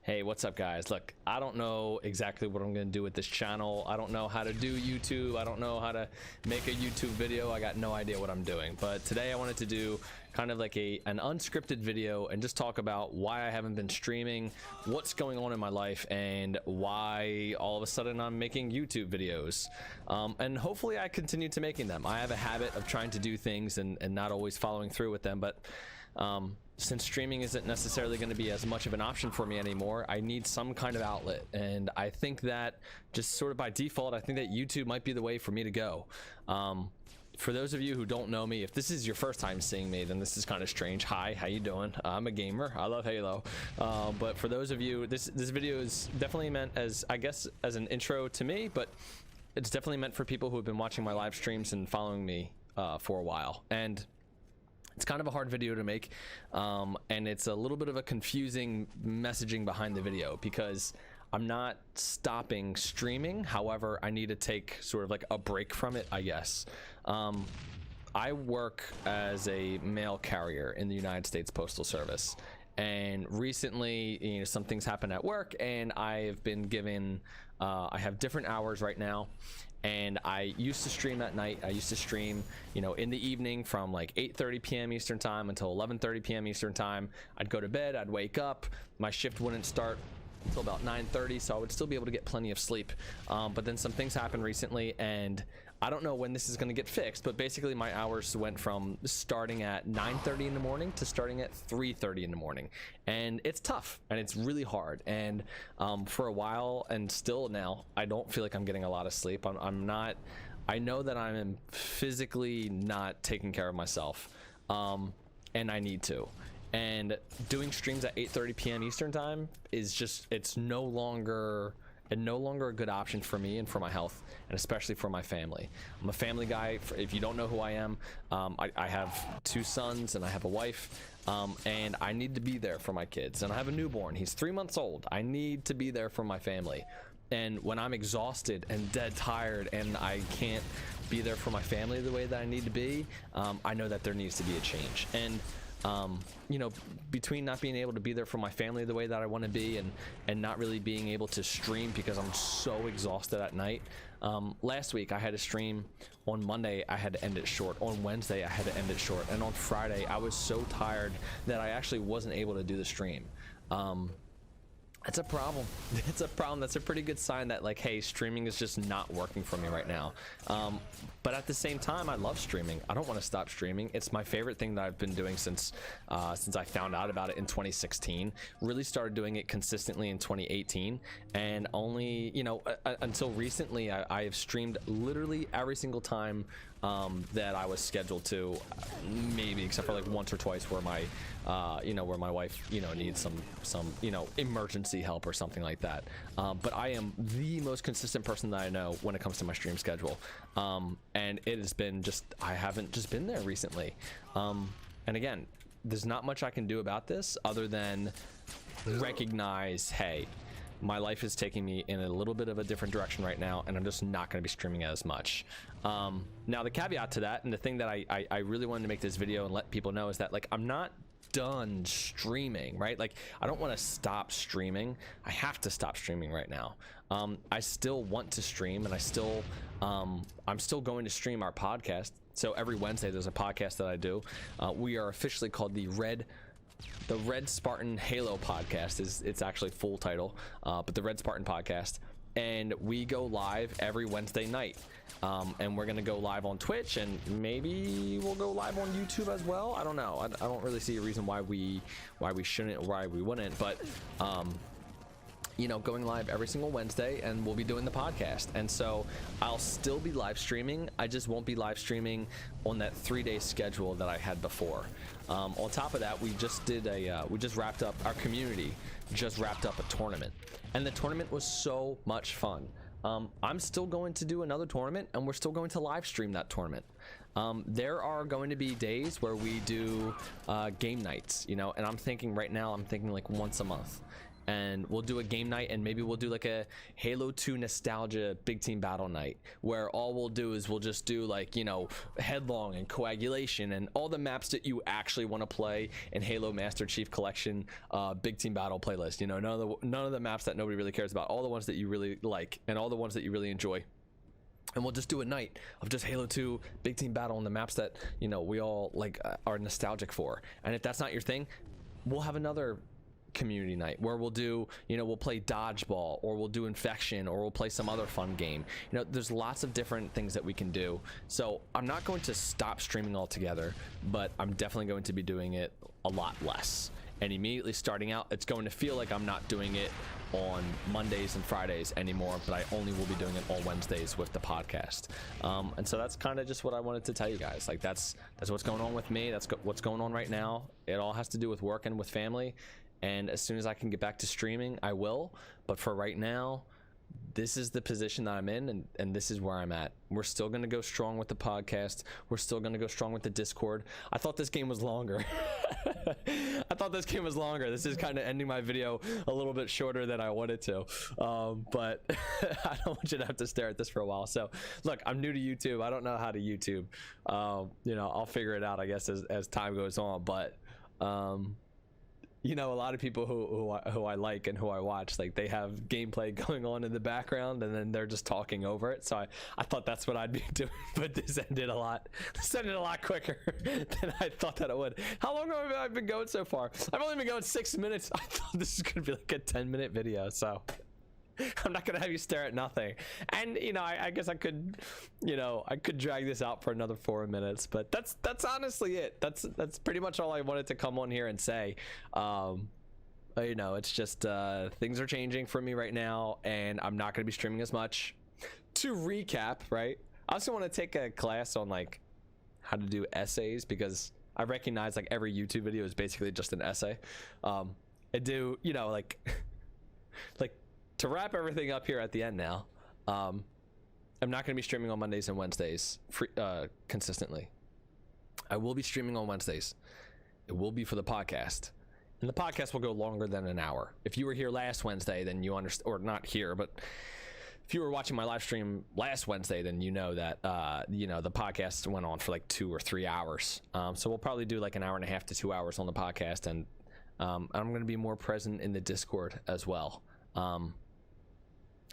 Hey, what's up guys? Look, I don't know exactly what I'm gonna do with this channel. I don't know how to do YouTube. I don't know how to make a YouTube video. I got no idea what I'm doing. But today I wanted to do kind of like an unscripted video and just talk about why I haven't been streaming, what's going on in my life, and why all of a sudden I'm making YouTube videos. And hopefully I continue to making them. I have a habit of trying to do things and not always following through with them, but since streaming isn't necessarily going to be as much of an option for me anymore, I need some kind of outlet. And I think that just sort of by default, I think that YouTube might be the way for me to go. For those of you who don't know me, if this is your first time seeing me, then this is kind of strange. Hi, how you doing? I'm a gamer. I love Halo. But for those of you, this video is definitely meant as, I guess, as an intro to me, but it's definitely meant for people who have been watching my live streams and following me for a while. And it's kind of a hard video to make, and it's a little bit of a confusing messaging behind the video because I'm not stopping streaming. However, I need to take sort of like a break from it, I guess. I work as a mail carrier in the United States Postal Service, and recently, some things happened at work, and I've been given, I have different hours right now. And I used to stream at night. I used to stream, in the evening from like 8:30 p.m. Eastern time until 11:30 p.m. Eastern time. I'd go to bed, I'd wake up, my shift wouldn't start until about 9:30, so I would still be able to get plenty of sleep. But then some things happened recently, and I don't know when this is going to get fixed, but basically my hours went from starting at 9:30 in the morning to starting at 3:30 in the morning. And it's tough and it's really hard. And for a while, and still now, I don't feel like I'm getting a lot of sleep. I know that I'm physically not taking care of myself, and I need to. And doing streams at 8:30 p.m. Eastern time is just, it's no longer a good option for me and for my health, and especially for my family. I'm a family guy. If you don't know who I am, I have 2 sons and I have a wife, and I need to be there for my kids. And I have a newborn. He's 3 months old. I need to be there for my family. And when I'm exhausted and dead tired and I can't be there for my family the way that I need to be, I know that there needs to be a change. And between not being able to be there for my family the way that I want to be and not really being able to stream because I'm so exhausted at night. Last week I had a stream. On Monday I had to end it short. On Wednesday I had to end it short. And on Friday I was so tired that I actually wasn't able to do the stream. That's a problem. It's a problem. That's a pretty good sign that, like, hey, streaming is just not working for me right now. But at the same time, I love streaming. I don't want to stop streaming. It's my favorite thing that I've been doing since I found out about it in 2016. Really started doing it consistently in 2018, and only until recently, I have streamed literally every single time that I was scheduled to, maybe except for like once or twice where my where my wife needs some emergency help or something like that. But I am the most consistent person that I know when it comes to my stream schedule, and it has been just, I haven't just been there recently. And again, there's not much I can do about this other than recognize, hey, my life is taking me in a little bit of a different direction right now, and I'm just not going to be streaming as much. Now the caveat to that, and the thing that I really wanted to make this video and let people know, is that, like, I'm not done streaming, right? Like, I don't want to stop streaming. I have to stop streaming right now. I still want to stream, and I'm still going to stream our podcast. So every Wednesday there's a podcast that I do. We are officially called the Red Spartan Halo podcast. It's actually full title, but the Red Spartan podcast. And we go live every Wednesday night, and we're gonna go live on Twitch, and maybe we'll go live on YouTube as well. I don't know. I don't really see a reason why we shouldn't or why we wouldn't, but going live every single Wednesday, and we'll be doing the podcast. And so I'll still be live streaming. I just won't be live streaming on that 3-day schedule that I had before. On top of that, we just wrapped up, our community just wrapped up a tournament, and the tournament was so much fun. I'm still going to do another tournament, and we're still going to live stream that tournament. There are going to be days where we do game nights, and I'm thinking right now, I'm thinking like once a month. and we'll do a game night, and maybe we'll do like a Halo 2 nostalgia big team battle night, where all we'll do is we'll just do like, you know, Headlong and Coagulation and all the maps that you actually want to play in Halo Master Chief Collection big team battle playlist. You know, none of the maps that nobody really cares about, all the ones that you really like and all the ones that you really enjoy. And we'll just do a night of just Halo 2 big team battle on the maps that, you know, we all like are nostalgic for. And if that's not your thing, we'll have another community night where we'll do, you know, we'll play dodgeball, or we'll do Infection, or we'll play some other fun game. You know, there's lots of different things that we can do. So I'm not going to stop streaming altogether, but I'm definitely going to be doing it a lot less. And immediately starting out, it's going to feel like I'm not doing it on Mondays and Fridays anymore, but I only will be doing it on Wednesdays with the podcast. And so that's kind of just what I wanted to tell you guys. Like that's what's going on with me. That's what's going on right now. It all has to do with work and with family. And as soon as I can get back to streaming, I will. But for right now, this is the position that I'm in, and this is where I'm at. We're still going to go strong with the podcast. We're still going to go strong with the Discord. I thought this game was longer. I thought this game was longer. This is kind of ending my video a little bit shorter than I wanted to. But I don't want you to have to stare at this for a while. So look, I'm new to YouTube. I don't know how to YouTube. You know, I'll figure it out, I guess, as time goes on. But you know, a lot of people who I like and who I watch, like they have gameplay going on in the background and then they're just talking over it. So I thought that's what I'd be doing, but this ended a lot quicker than I thought that it would. How long have I been going so far? I've only been going 6 minutes. I thought this was gonna be like a 10-minute video, so I'm not gonna have you stare at nothing. And you know, I guess I could, you know, I could drag this out for another 4 minutes, but that's honestly it. That's pretty much all I wanted to come on here and say. You know, it's just things are changing for me right now, and I'm not gonna be streaming as much. To recap, right? I also want to take a class on like how to do essays, because I recognize like every YouTube video is basically just an essay. I do, you know, like like. To wrap everything up here at the end now, I'm not going to be streaming on Mondays and Wednesdays consistently. I will be streaming on Wednesdays. It will be for the podcast. And the podcast will go longer than an hour. If you were here last Wednesday, then you understand, or not here, but if you were watching my live stream last Wednesday, then you know that, you know, the podcast went on for like 2 or 3 hours. So we'll probably do like an hour and a half to 2 hours on the podcast. And I'm going to be more present in the Discord as well.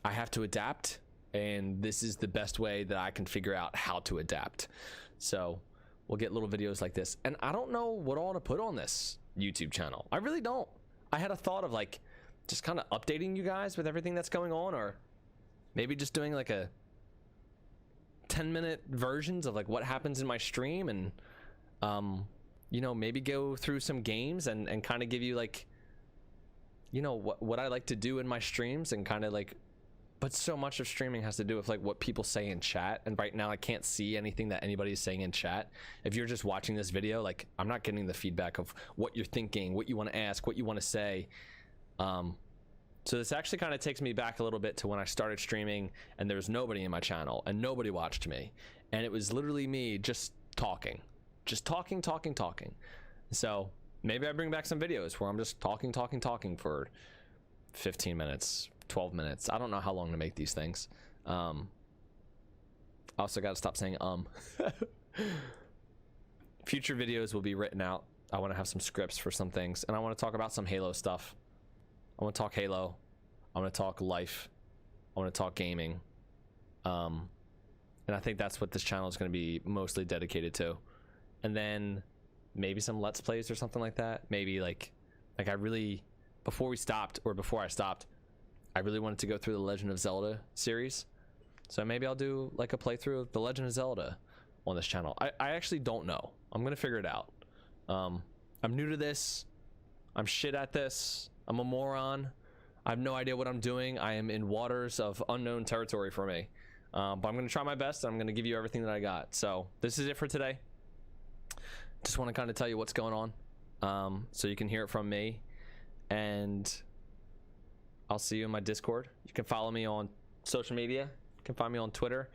I have to adapt, and this is the best way that I can figure out how to adapt. So we'll get little videos like this, and I don't know what I want to put on this YouTube channel. I really don't. I had a thought of like just kind of updating you guys with everything that's going on, or maybe just doing like a 10-minute versions of like what happens in my stream, and you know, maybe go through some games and kind of give you like, you know, what I like to do in my streams, and kind of like, but so much of streaming has to do with like what people say in chat, and right now I can't see anything that anybody is saying in chat. If you're just watching this video, like I'm not getting the feedback of what you're thinking, what you want to ask, what you want to say. So this actually kind of takes me back a little bit to when I started streaming and there was nobody in my channel and nobody watched me, and it was literally me just talking. So maybe I bring back some videos where I'm just talking for 15 minutes, 12 minutes. I don't know how long to make these things. I also got to stop saying Future videos will be written out. I want to have some scripts for some things, and I want to talk about some Halo stuff. I want to talk Halo. I want to talk life. I want to talk gaming. And I think that's what this channel is going to be mostly dedicated to. And then maybe some Let's Plays or something like that. Maybe like I really, before I stopped, I really wanted to go through the Legend of Zelda series. So maybe I'll do like a playthrough of the Legend of Zelda on this channel. I actually don't know. I'm gonna figure it out. I'm new to this. I'm shit at this. I'm a moron. I have no idea what I'm doing. I am in waters of unknown territory for me. But I'm gonna try my best, and I'm gonna give you everything that I got. So this is it for today. Just want to kind of tell you what's going on, so you can hear it from me, and I'll see you in my Discord. You can follow me on social media. You can find me on Twitter,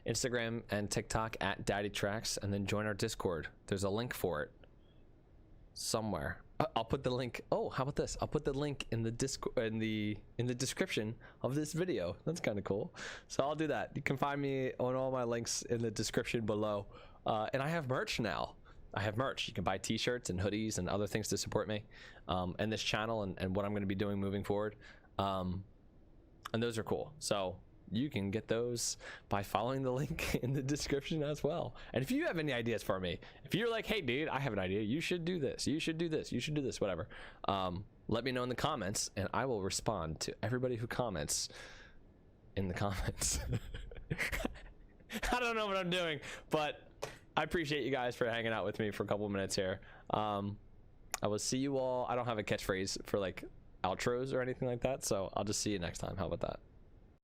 Instagram, and TikTok at DaddyTrax, and then join our Discord. There's a link for it somewhere. I'll put the link. Oh, how about this? I'll put the link in the in the description of this video. That's kind of cool. So I'll do that. You can find me on all my links in the description below. And I have merch now. I have merch. You can buy t-shirts and hoodies and other things to support me and this channel and what I'm going to be doing moving forward. And those are cool. So you can get those by following the link in the description as well. And if you have any ideas for me, if you're like, hey dude, I have an idea, you should do this, you should do this, you should do this, whatever, let me know in the comments and I will respond to everybody who comments in the comments. I don't know what I'm doing, but I appreciate you guys for hanging out with me for a couple minutes here. I will see you all. I don't have a catchphrase for like outros or anything like that, so I'll just see you next time. How about that?